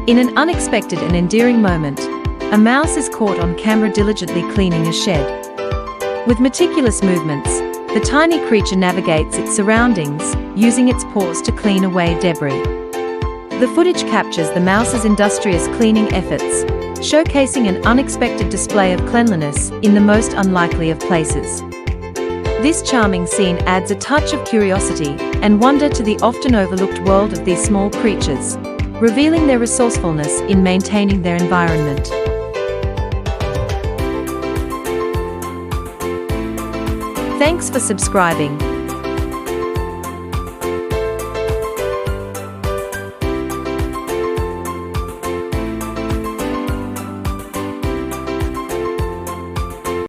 In an unexpected and endearing moment, a mouse is caught on camera diligently cleaning a shed. With meticulous movements, the tiny creature navigates its surroundings, using its paws to clean away debris. The footage captures the mouse's industrious cleaning efforts, showcasing an unexpected display of cleanliness in the most unlikely of places. This charming scene adds a touch of curiosity and wonder to the often overlooked world of these small creatures, revealing their resourcefulness in maintaining their environment. Thanks for subscribing.